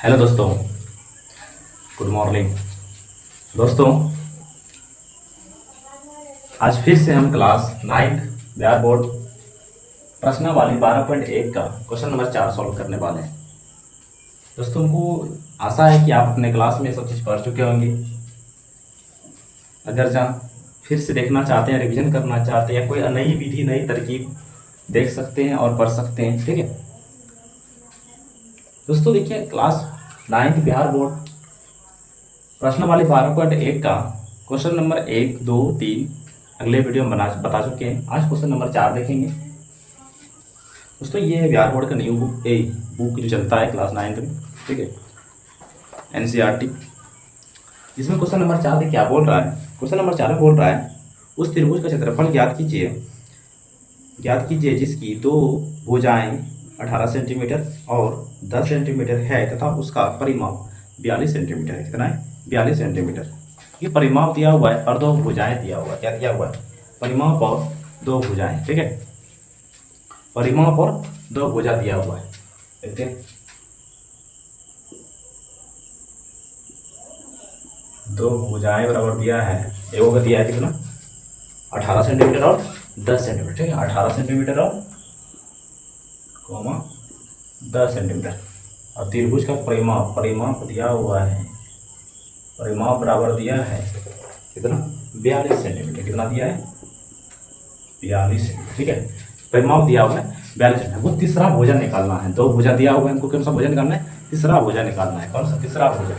Hello दोस्तों, good morning. दोस्तों, आज फिर से हम क्लास 9th बिहार बोर्ड प्रश्नावली 12.1 का क्वेश्चन नंबर 4 सॉल्व करने वाले हैं। दोस्तों को आशा है कि आप अपने क्लास में सब चीज़ पढ़ चुके होंगे। अगर जहाँ फिर से देखना चाहते हैं, रिवीजन करना चाहते हैं, कोई नई विधि नई तरकीब देख सकते हैं और पढ़ सकते हैं। ठीक है दोस्तों, देखिए क्लास 9th बिहार बोर्ड प्रश्नावली 12.1 का क्वेश्चन नंबर 1, 2, 3 अगले वीडियो में बता चुके हैं। आज क्वेश्चन नंबर 4 देखेंगे। दोस्तों ये है बिहार बोर्ड का न्यू बुक जो चलता है क्लास 9th में। ठीक है, NCERT, जिसमें क्वेश्चन नंबर 4 में क्या बोल रहा है। क्वेश्चन नंबर 4 में बोल रहा है उस त्रिभुज का क्षेत्रफल ज्ञात कीजिए जिसकी दो भुजाएं 18 सेंटीमीटर और 10 सेंटीमीटर है तथा उसका परिमाप 42 सेंटीमीटर है। कितना है? 42 सेंटीमीटर। ये परिमाप दिया हुआ है और दो भुजाएं दिया हुआ है। क्या दिया हुआ है? परिमाप और दो भुजाएं। ठीक है, परिमाप और दो भुजा दिया हुआ है। देखते हैं, दो भुजाएं बराबर दिया है। एगो का दिया है कितना? 18 सेंटीमीटर और 10 सेंटीमीटर। ठीक है, 18 सेंटीमीटर और 10 सेंटीमीटर। और त्रिभुज का परिमाप दिया हुआ है। परिमाप बराबर दिया है कितना? 42 सेंटीमीटर। कितना दिया है? 42 सेंटीमीटर। ठीक है, परिमाप दिया हुआ है 42 सेंटीमीटर। वो तीसरा भुजा निकालना है। दो भुजा दिया हुआ है, हमको कौन सा भुजा निकालना है? तीसरा भुजा निकालना है। कौन सा तीसरा भुजा?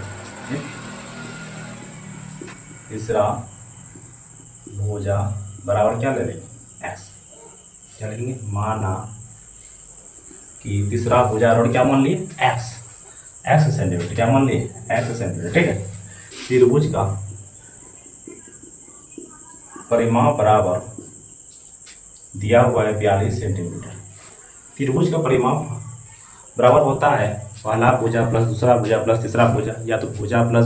तीसरा भुजा बराबर क्या ले लेंगे? एक्स। क्या लिखेंगे? माना कि तीसरा भुजा और क्या मान लिए? X centimetre. क्या मान लिए? X centimetre. ठीक है, त्रिभुज का परिमाप बराबर दिया हुआ है 42 सेंटीमीटर। त्रिभुज का परिमाप बराबर होता है पहला भुजा प्लस दूसरा भुजा प्लस तीसरा भुजा, या तो भुजा प्लस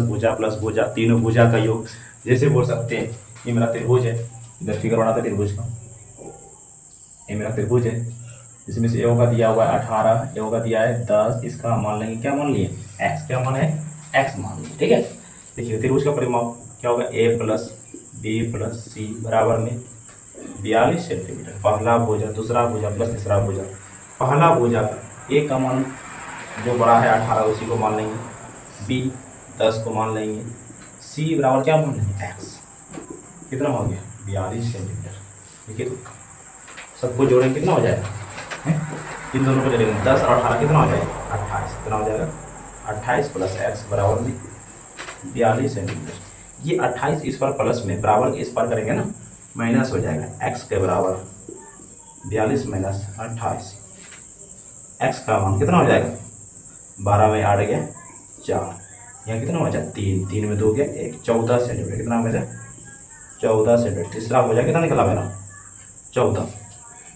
भुजा, तीनों भुजा का योग। जैसे बोल सकते हैं ये मेरा त्रिभुज है, इधर फिगर बनाते त्रिभुज का। ये मेरा त्रिभुज है, इसमें से एगो का दिया हुआ है 18, एगो का दिया है 10। इसका मान लेंगे क्या मान लिए? एक्स। क्या मान है? एक्स मान लिए। ठीक है, देखिए त्रिभुज का परिमाप क्या होगा? a प्लस बी प्लस सी बराबर में 42 सेंटीमीटर। पहला भुजा दूसरा भुजा प्लस तीसरा भुजा। पहला भुजा a का मान जो बड़ा है 18 उसी को मान लेंगे, b 10 को मान लेंगे, c बराबर क्या मान लेंगे? एक्स। कितना हो गया? 42 सेंटीमीटर। देखिए सबको जोड़ें कितना हो जाएगा? इन दोनों को जोड़ेंगे 10 और 18 कितना हो जाएगा? 28। कितना हो जाएगा? 28 प्लस एक्स बराबर में 42 सेंटीमीटर। ये 28 इस पर प्लस में बराबर इस पर करेंगे ना, माइनस हो जाएगा। एक्स के बराबर 42 माइनस 28। एक्स का मान कितना हो जाएगा? 12 में 8 गया 4, यहाँ कितना हो जाएगा? 3, 3 में 2 गया 1, 14 सेंटीमीटर। कितना हो जाएगा? 14 सेंटीमीटर। तीसरा भुजा कितना निकला मेरा? 14।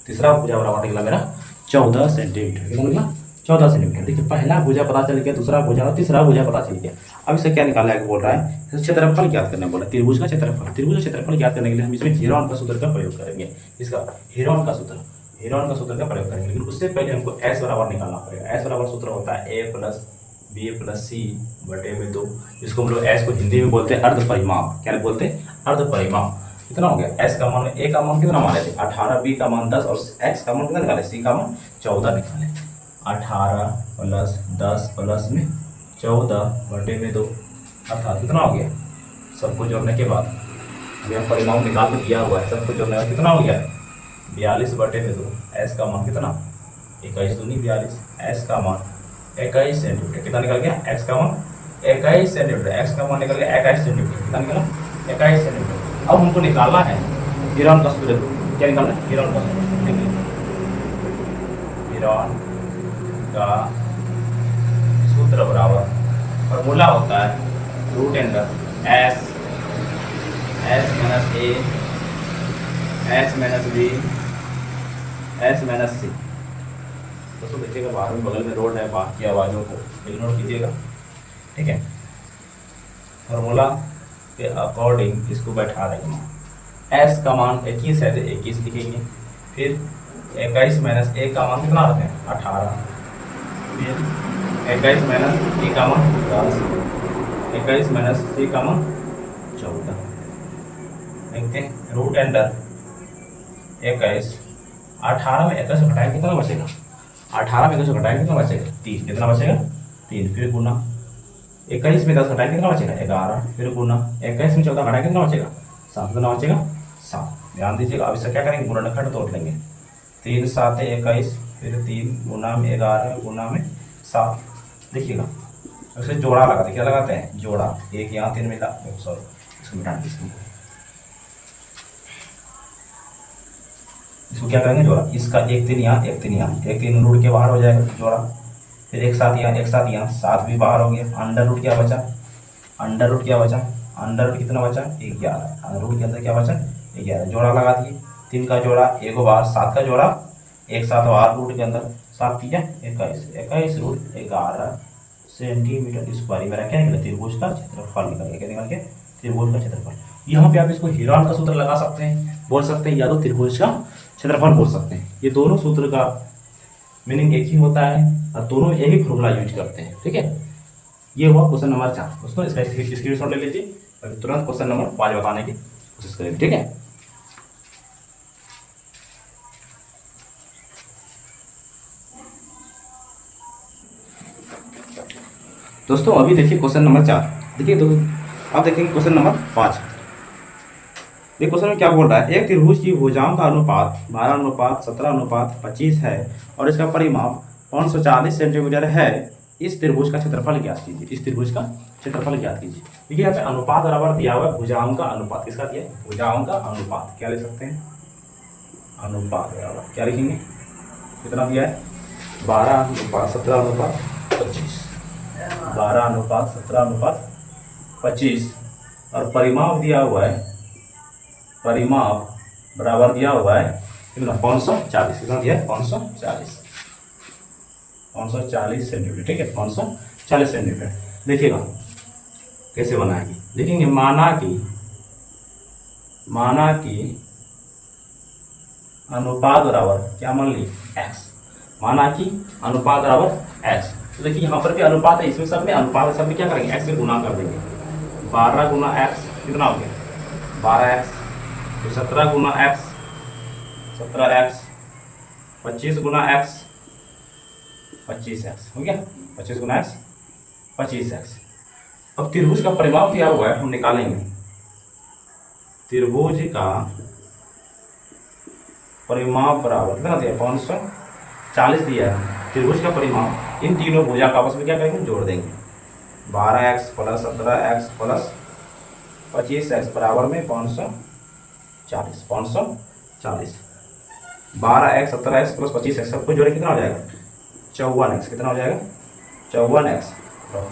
तीसरा भुजा बराबर निकला मेरा 14 सेंटीमीटर। कितना निकला? 14 सेंटीमीटर। देखिए पहला भुजा पता चल गया, दूसरा भुजा और तीसरा भुजा पता चल गया। अब इसे क्या निकालना है? बोल रहा है क्षेत्रफल ज्ञात करने बोला। त्रिभुज का क्षेत्रफल। त्रिभुज का क्षेत्रफल ज्ञात करने के लिए हम इसमें हेरोन का सूत्र का प्रयोग करेंगे। इसका हेरोन का सूत्र का प्रयोग करेंगे, लेकिन उससे पहले हमको एस बराबर निकालना पड़ेगा। एस बराबर सूत्र होता है a प्लस बी प्लस सी बटे में 2। जिसको हम लोग एस को हिंदी में बोलते हैं अर्ध परिमाप। क्या बोलते हैं? अर्ध परिमाप। कितना हो गया? एस का मान ए का मान कितना माने थे? 18, बी का मान 10 और एक्स का मान कितना निकाले? सी का मान 14 निकाले। 18 प्लस 10 प्लस में 14 बटे में 2, अर्थात कितना हो गया? सबको जोड़ने के बाद अभी हम परिमाप निकाल के दिया हुआ है। सबको जोड़ने का कितना हो गया? 42 बटे में 2। एस का मान कितना? 21 दूनी 42। एस का मान 21 सेंटीमीटर। कितना निकल गया? एक्स का मान 21 सेंटीमीटर। एक्स का मान निकल गया 21 सेंटीमीटर। कितना निकला? 21 सेंटीमीटर। अब हमको निकालना है हेरोन का सूत्र। क्या निकालना है? हेरोन का सूत्र। हेरोन का सूत्र बराबर फॉर्मूला होता है root under s minus a s minus b s minus c. दोस्तों देखिएगा बाहर में बगल में रोड है, बाकी आवाज़ों को इग्नोर कीजिएगा। ठीक है, फॉर्मूला के अकॉर्डिंग इसको बैठा देंगे। एस का मान 21 है तो 21 लिखेंगे। फिर 21 माइनस ए का मान कितना रखें? 18 21 माइनस 3 कामा 10, 21 माइनस 3 कामा 14। देखते हैं रूट अंडर 21, 18 में 21 से घटाएंगे कितना बचेगा? 18 में 21 से घटाएंगे कितना बचेगा? 3। कितना बचेगा? 3। फिर गुना 21 में 10 घटाएंगे कितना बचेगा? 11। फिर गुना 21 में 14 घटाएंगे कितना बचेगा? 7। कितना बचेगा? 7। ध्यान दीजिएगा। अब इससे क्या करेंगे? गुणनखंड तोड़ लेंगे। 3 7 21, फिर 3 गुना में 11 गुना में 7। देखिएगा उसे जोड़ा लगाते, क्या लगाते हैं? जोड़ा। एक यहाँ 3 मिला, सॉरी इसको मिटा दीजिए। इसको क्या करेंगे? जोड़ा। इसका 1 3 यहाँ 1 3 यहाँ, 1 3 रूट के बाहर हो जाएगा, जोड़ा। फिर 1 7 यहाँ 1 7 यहाँ, 7 भी बाहर हो गया। अंडर रूट क्या बचा? अंडर रूट क्या बचा? अंडर रूट कितना बचा? 11। अंडर रूट के अंदर क्या बचा? 11। जोड़ा लगा दिए। 3 का जोड़ा 1 बाहर, 7 का जोड़ा 1 7 बाहर रूट के अंदर, 7 3 21, 21 रूट 11 सेंटीमीटर स्क्वायर। मेरा क्या निकला? त्रिभुज का क्षेत्रफल निकल गया। क्या निकल गया? त्रिभुज का क्षेत्रफल। यहाँ पे आप इसको हेरोन का सूत्र लगा सकते हैं, बोल सकते हैं, या तो त्रिभुज का क्षेत्रफल बोल सकते हैं। ये दोनों सूत्र का मीनिंग एक ही होता है और दोनों एक ही फॉर्मूला यूज करते हैं। ठीक है, ये हुआ क्वेश्चन नंबर 4। दोस्तों इसका स्क्रीनशॉट ले लीजिए और तुरंत क्वेश्चन नंबर 5 बताने की कोशिश करेंगे। ठीक है, दोस्तों अभी देखिए क्वेश्चन नंबर 4। देखिए तो अब देखेंगे क्वेश्चन नंबर 5। ये क्वेश्चन में क्या बोल रहा है? एक त्रिभुज की भुजाओं का अनुपात 12 अनुपात 17 अनुपात 25 है और इसका परिमाप 540 सेंटीमीटर है। इस त्रिभुज का क्षेत्रफल ज्ञात कीजिए। इस त्रिभुज का क्षेत्रफल ज्ञात कीजिए। देखिए यहाँ पे अनुपात बराबर दिया हुआ है भुजाओं का अनुपात। किसका दिया है? भुजाओं का अनुपात। क्या लिख सकते हैं? अनुपात बराबर क्या लिखेंगे? कितना दिया है? 12 अनुपात 17 अनुपात 25। 12 अनुपात 17 अनुपात 25 और परिमाप दिया हुआ है, परिमाप बराबर दिया हुआ है कितना? 540। कितना दिया है? 540 सेंटीमीटर। ठीक है, 540 सेंटीमीटर। देखिएगा कैसे बनाएंगे। देखेंगे माना कि अनुपात बराबर क्या मान ली? x। माना कि अनुपात बराबर x। तो देखिए यहाँ पर भी अनुपात है, इसमें सब में अनुपात है, सब में क्या करेंगे? x से गुना कर देंगे। 12 गुना x कितना हो गया? 12x। फिर 17 गुना x 17x, 25 गुना x 25x हो गया। 25 गुना x 25x। अब त्रिभुज का परिमाप दिया हुआ है, हम निकालेंगे। त्रिभुज का परिमाप बराबर कितना दिया? 540 दिया है। त्रिभुज का परिमाप इन तीनों भुजा का आपस में क्या करेंगे? जोड़ देंगे। 12x plus 17x plus 25x बराबर में 540। 540 12x 17x प्लस 25x सबको जोड़े कितना हो जाएगा? 54x। कितना हो जाएगा? 54x।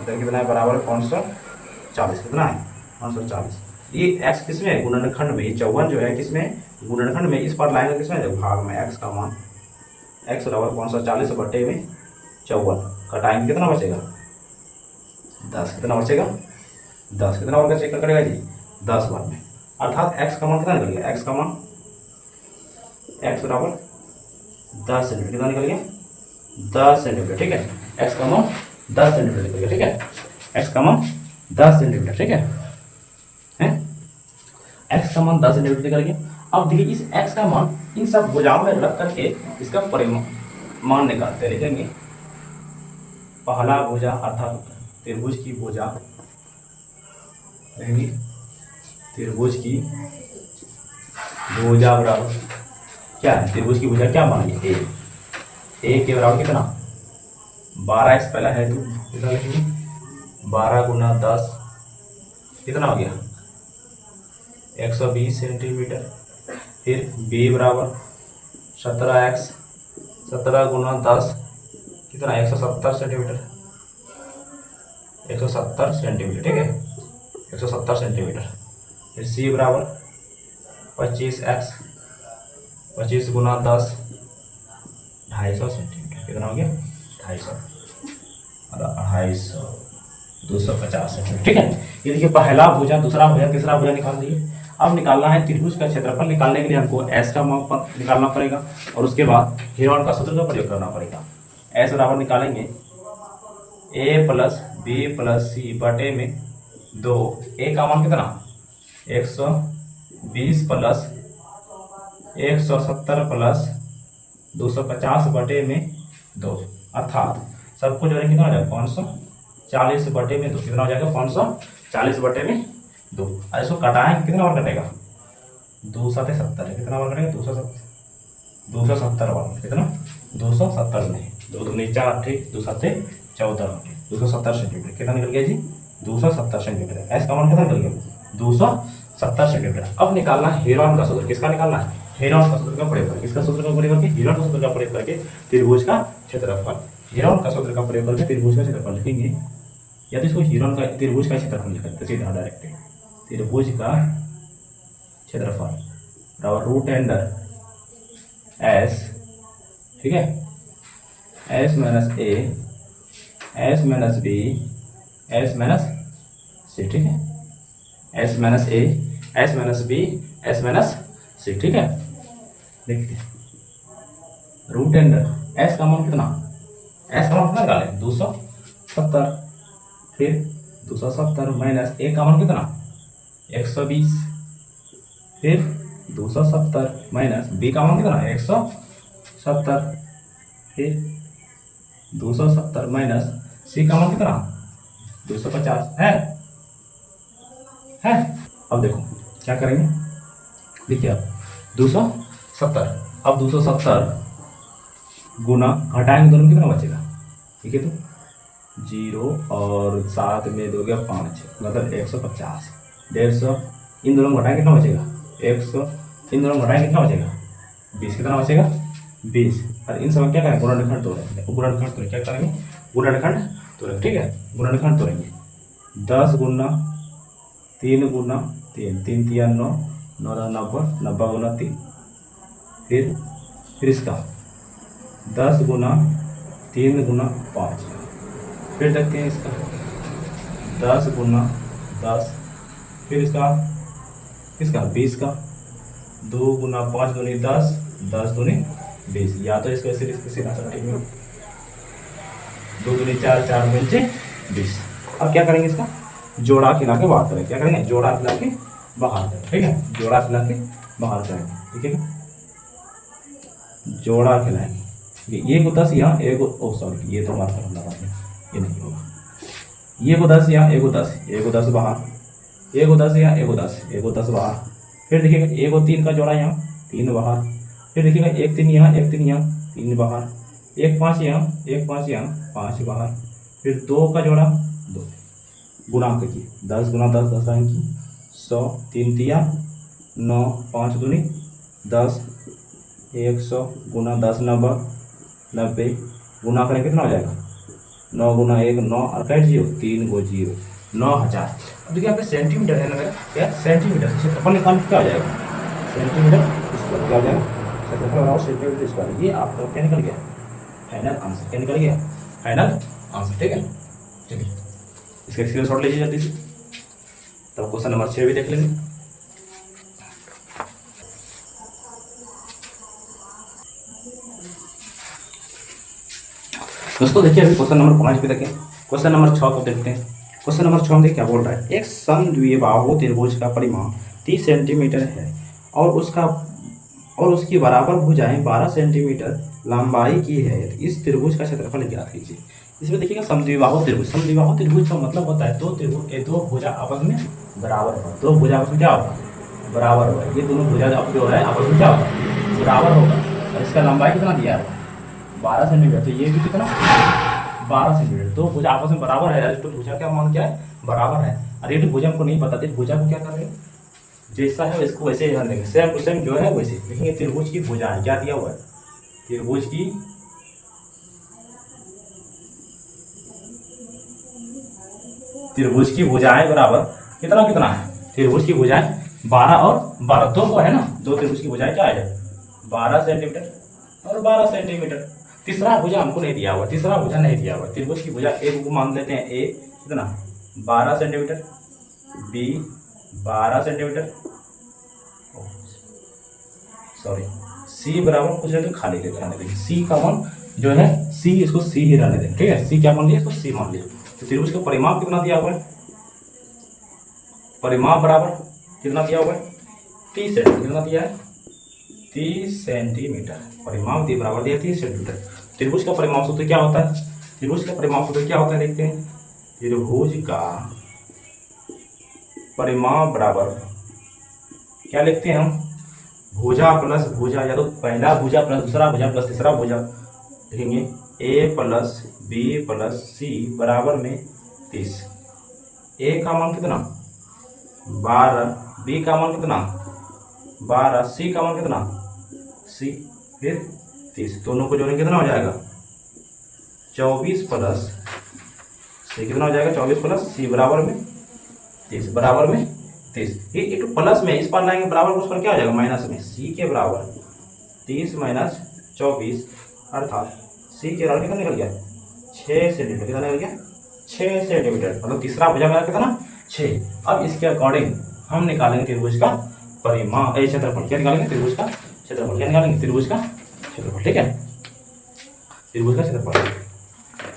इधर कितना है? बराबर 540। कितना है? 540। ये x किस में है? गुणनखंड में। ये 54 जो है किस में? गुणनखंड में। इस पर लाएंगे किस में? भाग में। x का मान x बराबर 540 बटे में 54 कटाएंगे कितना बचेगा? 10। कितना बचेगा? 10। कितना वर्ग चेक करेगा जी? 10 बार में। अर्थात x का मान कितना निकल गया? x का मान x बराबर 10 सेंटीमीटर। कितना निकल गया? 10 सेंटीमीटर। ठीक है, x का मान 10 सेंटीमीटर निकल गया। ठीक है, x का मान 10 सेंटीमीटर। ठीक है, x का मान 10 सेंटीमीटर निकल गया। अब देखिए इस x का मान इन सब भुजाओं में रख करके इसका परिमाण निकालते हैं। लिखेंगे पहला भुजा अर्थात त्रिभुज की भुजा रहेंगी। त्रिभुज की भुजा बराबर क्या है? त्रिभुज की भुजा क्या मानेंगे? a के बराबर कितना? 12x पहला है तो कितना लिखेंगे? 12 गुना 10 कितना हो गया? 120 सेंटीमीटर। फिर b बराबर 17x 17 गुना 10 कितना? 170 सेंटीमीटर। 170 सेंटीमीटर। ठीक है, 170 सेंटीमीटर। फिर c बराबर 25x 25 गुना 10 250 सेंटीमीटर। कितना हो गया? 250 और 250 250 सेंटीमीटर। ठीक है, ये देखिए पहला भुजा, दूसरा भुजा, तीसरा भुजा निकाल दिए। अब निकालना है त्रिभुज का क्षेत्रफल। निकालने के लिए हमको s का मान निकालना पड़ेगा और उसके बाद हेरोन का सूत्र का प्रयोग करना पड़ेगा। s बराबर निकालेंगे ए प्लस बी प्लस सी बटे में 2। ए का मान कितना 120 प्लस 170 प्लस 250 बटे में 2, अर्थात सब कुछ कितना हो जाएगा 540 बटे में 2। कितना हो जाएगा 540 बटे में 2। और इसको कटाएंगे कितना और कटेगा 270 कितना और कटेगा 270 वाला कितना 270 नहीं 2 दूनी 4 ठीक 2 7 14 270 सेंटीमीटर कितना निकल गया जी 270 सेंटीमीटर। एस का मान कितना निकल गया 270 सेंटीमीटर। अब निकालना है हेरोन का सूत्र। किसका निकालना है हेरोन का सूत्र का प्रयोग करके। किसका सूत्र का प्रयोग करके हेरोन का सूत्र का प्रयोग करके त्रिभुज का क्षेत्रफल। हेरोन का सूत्र का प्रयोग करके त्रिभुज का क्षेत्रफल लिखेंगे या तो इसको हेरोन का त्रिभुज का क्षेत्रफल लिख सकते सीधा डायरेक्ट त्रिभुज का क्षेत्रफल बराबर रूट अंडर एस ठीक है s minus a s minus b s minus c ठीक है s minus a s minus b s minus c ठीक है। देखिए रूट अंडर एस का मान कितना एस का मान कितना निकालें 270 फिर 270 माइनस ए का मान कितना 120 फिर 270 माइनस बी का मान कितना 170 फिर 270 माइनस सी का मान कितना 250 है। अब देखो क्या करेंगे देखिए अब 270 अब 270 गुना घटाएंगे दोनों कितना बचेगा ठीक है तो 0 और 7 में दोगे 5 मतलब 150 150 इन दोनों घटाएंगे कितना बचेगा 100 इन दोनों घटाएंगे कितना बचेगा 20 कितना बचेगा 20 और इन सब क्या करेंगे गुणनखंड तोड़ेंगे गुणनखंड तोड़ेंगे क्या करेंगे गुणनखंड तोड़ेंगे ठीक है गुणनखंड तोड़ेंगे 10 गुना 3 गुना 3 3 3 9 9 90 90 गुना 3 फिर इसका 10 गुना 3 गुना 5 फिर देखते हैं इसका 10 गुना 10 फिर इसका 20 का 2 गुना 5 दूनी 10 10 दूनी 20 या तो इसको ऐसे सीधा ठीक है 2 दूनी 4 4 दूनी 20। अब क्या करेंगे इसका जोड़ा खिला के बाहर करेंगे क्या करेंगे जोड़ा खिला के बाहर करेंगे ठीक है जोड़ा खिला के बाहर करेंगे ठीक है जोड़ा खिलाएंगे ये को 10 यहाँ एक सॉरी ये तो बात करना ये नहीं होगा ये को 10 यहाँ एक को 10 बाहर एक को 10 यहाँ एक को 10 बाहर फिर देखिएगा एक और 3 का जोड़ा यहाँ 3 बाहर फिर देखिएगा 1 3 यहाँ 1 3 यहाँ 3 बाहर 1 5 यहाँ 1 5 यहाँ 5 बाहर फिर 2 का जोड़ा 2 गुणा कीजिए 10 गुना 10 10 की 100 3 तिया 9 5 दूनी 10 100 गुना 10 90 90 गुना करें कितना हो जाएगा 9 गुना 1 9 और कैट 0 3 को 0 9000। अब देखिए यहाँ पे सेंटीमीटर है ना मेरा क्या सेंटीमीटर क्षेत्रफल निकाल क्या हो जाएगा सेंटीमीटर स्क्वायर क्या हो जाएगा क्षेत्रफल और सेंटीमीटर स्क्वायर। ये आपका क्या निकल गया फाइनल आंसर क्या निकल गया फाइनल आंसर ठीक है। चलिए इसका स्क्रीनशॉट लीजिए जल्दी से तब क्वेश्चन नंबर 6 भी देख लेंगे। दोस्तों देखिए अभी क्वेश्चन नंबर 5 पे देखें क्वेश्चन नंबर 6 को देखते हैं। क्वेश्चन नंबर 6 में क्या बोल रहा है एक समद्विबाहु त्रिभुज का परिमाण 30 सेंटीमीटर है और उसकी बराबर भुजाएं 12 सेंटीमीटर लंबाई की है। इस त्रिभुज का क्षेत्रफल ज्ञात कीजिए। इसमें देखिएगा समद्विबाहु त्रिभुज का मतलब होता है दो भुजा आपस में बराबर होगा। दो भुजा आपस में क्या होगा बराबर होगा। ये दोनों भुजा जो है आपस में क्या होगा बराबर होगा और इसका लंबाई कितना दिया है 12 सेंटीमीटर। तो ये भी कितना 12 सेंटीमीटर। दो भुजा आपस में बराबर है तो भुजा का मान क्या है बराबर है। और ये भुजा हमको नहीं पता थे भुजा को क्या करेंगे जैसा है इसको वैसे ही ध्यान देंगे सेम टू सेम जो है वैसे लिखेंगे। त्रिभुज की भुजा है क्या दिया हुआ है त्रिभुज की भुजाएं बराबर कितना है त्रिभुज की भुजाएं 12 और 12 दो को है ना दो त्रिभुज की भुजाएं क्या है 12 सेंटीमीटर और 12 सेंटीमीटर। तीसरा भुजा हमको नहीं दिया हुआ त्रिभुज की भुजा एक को मान लेते हैं ए कितना 12 centimetre B 12 centimetre sorry C बराबर कुछ नहीं तो खाली लेते हैं सी का मान जो है सी, इसको सी ही रहने दें, ठीक है। सी क्या मान लिया, इसको सी मान लिया। तो त्रिभुज का परिमाप कितना दिया हुआ है, परिमाप बराबर कितना दिया हुआ है 30 सेंटीमीटर, कितना दिया है 30 सेंटीमीटर। परिमाप दी बराबर दिया 30 सेंटीमीटर। त्रिभुज का परिमाप सूत्र क्या होता है, त्रिभुज का परिमाप सूत्र क्या होता है देखते हैं। त्रिभुज का परिमाप बराबर क्या लिखते हैं हम, भुजा प्लस भुजा, या तो पहला भुजा प्लस दूसरा भुजा प्लस तीसरा भुजा लिखेंगे। ए प्लस बी प्लस सी बराबर में 30। ए का मान कितना 12, बी का मान कितना 12, सी का मान कितना सी, फिर 30। दोनों को जोड़ेंगे कितना हो जाएगा 24 प्लस सी, कितना हो जाएगा 24 प्लस सी बराबर में 30, बराबर में 30। ये तो प्लस में इस पर लाएंगे बराबर, उस पर क्या हो जाएगा माइनस में, सी के बराबर 30 माइनस 24 अर्थात सी के बराबर कितना निकल गया 6 सेंटीमीटर, कितना निकल गया 6 सेंटीमीटर, मतलब तीसरा भुजा मेरा कितना 6। अब इसके अकॉर्डिंग हम निकालेंगे त्रिभुज का परिमाप, क्षेत्रफल। क्या निकालेंगे त्रिभुज का क्षेत्रफल, क्या निकालेंगे त्रिभुज का क्षेत्रफल, ठीक है, त्रिभुज का क्षेत्रफल,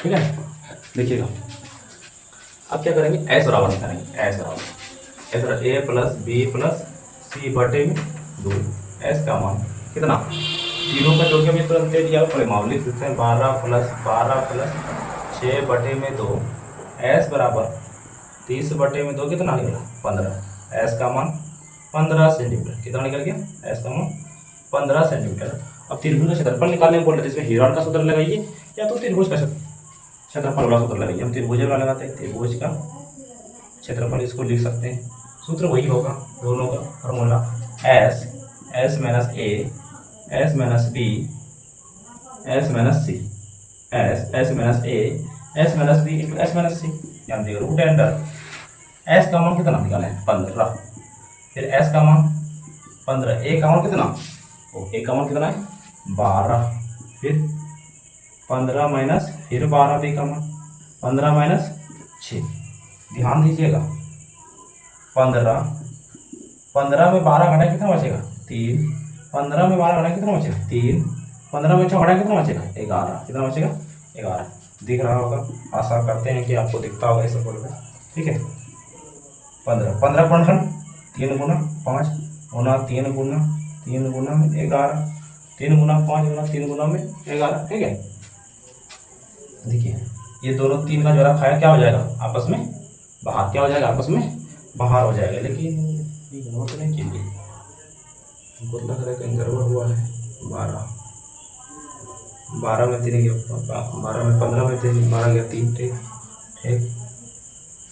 ठीक है। देखिएगा अब क्या करेंगे, एस बराबर निकालेंगे, एस बराबर ए प्लस बी प्लस सी बटे में 2। एस का मान कितना, तीनों का जोड़ के भी तुरंत दे दिया, परिमाप लिख देते हैं 12 प्लस 6 बटे में 2। एस बराबर 30 बटे में 2 कितना निकला 15। एस का मान 15 सेंटीमीटर, कितना निकल गया एस का मान 15 सेंटीमीटर। अब त्रिभुज का क्षेत्रफल निकालने में बोल रहे थे, इसमें हीरोन का सूत्र लगाइए या तो त्रिभुज का क्षेत्रफल वाला सूत्र लगाइए। हम त्रिभुज वाला लगाते हैं, त्रिभुज का क्षेत्रफल इसको लिख सकते हैं, सूत्र वही होगा दोनों का formula, s minus a, s minus b, s minus c, s minus a, s minus b into s minus c, ध्यान दिएगा रूट अंडर। एस का मान कितना निकाला है 15, फिर एस का मान 15, ए का मान कितना, ए का मान कितना है 12, फिर 15 माइनस फिर 12, बी का मान 15 माइनस 6, ध्यान दीजिएगा 15 में 12 घटा कितना बचेगा 3, 15 में 12 घटा कितना बचेगा 3, 15 में 6 घटा कितना बचेगा 11, कितना बचेगा 11। दिख रहा होगा, आशा करते हैं कि आपको दिखता होगा इस बोर्ड में, ठीक है। 15 गुणन 3 गुना 5 गुना 3 गुना 3 गुना में 11, 3 गुना 5 गुना 3 गुना में 11, ठीक है। देखिए ये दोनों 3 का जोड़ा खाया क्या हो जाएगा आपस में बाहर, क्या हो जाएगा आपस में बाहर हो जाएगा, लेकिन ये गड़बड़ तो नहीं कीजिए, हमको लग रहा है कहीं गड़बड़ हुआ है। 12 में 3 गया, 12 में 15 में 3, 12 गया 3, ठीक।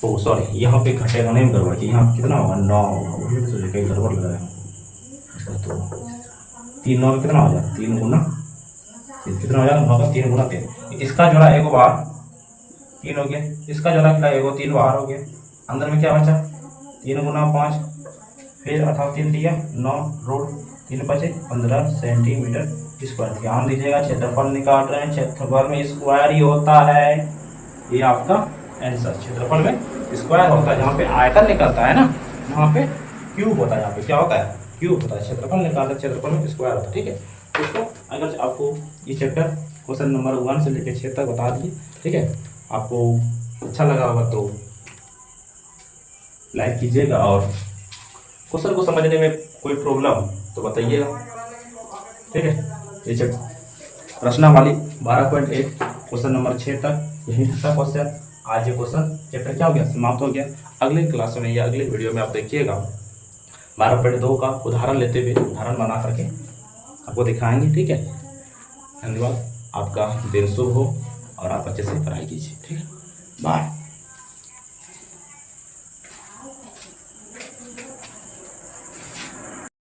ओ सॉरी, यहाँ पे घटेगा नहीं गड़बड़ की, यहाँ कितना होगा 9 होगा, वही तो कहीं गड़बड़ लग रहा है। तो 3 9 में कितना हो जाएगा 3 गुना, कितना हो जाएगा 9 का 3 गुना 3, इसका जोड़ा एक बार 3 हो गया, इसका जोड़ा क्या एगो 3 बाहर हो गया, अंदर में क्या बचा 3 गुना 5, फिर अर्थात 3 दिया 9, रूट 3 बचे 15 सेंटीमीटर स्क्वायर। ध्यान दीजिएगा क्षेत्रफल निकाल रहे हैं, क्षेत्रफल में स्क्वायर ही होता है, ये आपका आंसर, क्षेत्रफल में स्क्वायर होता है। जहाँ पे आयतन निकलता है ना वहाँ पे क्यूब होता है, यहाँ पे क्या होता है क्यूब होता है। क्षेत्रफल निकालते क्षेत्रफल में स्क्वायर होता है, ठीक है। दोस्तों अगर आपको ये चैप्टर क्वेश्चन नंबर 1 से लेकर 6 तक बता दिए, ठीक है, आपको अच्छा लगा होगा तो लाइक कीजिएगा, और क्वेश्चन को समझने में कोई प्रॉब्लम तो बताइएगा, ठीक है। ये चैप्टर रचनावली 12.1 क्वेश्चन नंबर 6 तक यही था क्वेश्चन। आज ये क्वेश्चन चैप्टर क्या हो गया समाप्त हो गया। अगले क्लास में या अगले वीडियो में आप देखिएगा 12.2 का उदाहरण लेते हुए, उदाहरण बना करके आपको दिखाएंगे, ठीक है। धन्यवाद, आपका दिन शुभ हो और आप अच्छे से पढ़ाई कीजिए, ठीक है, बाय।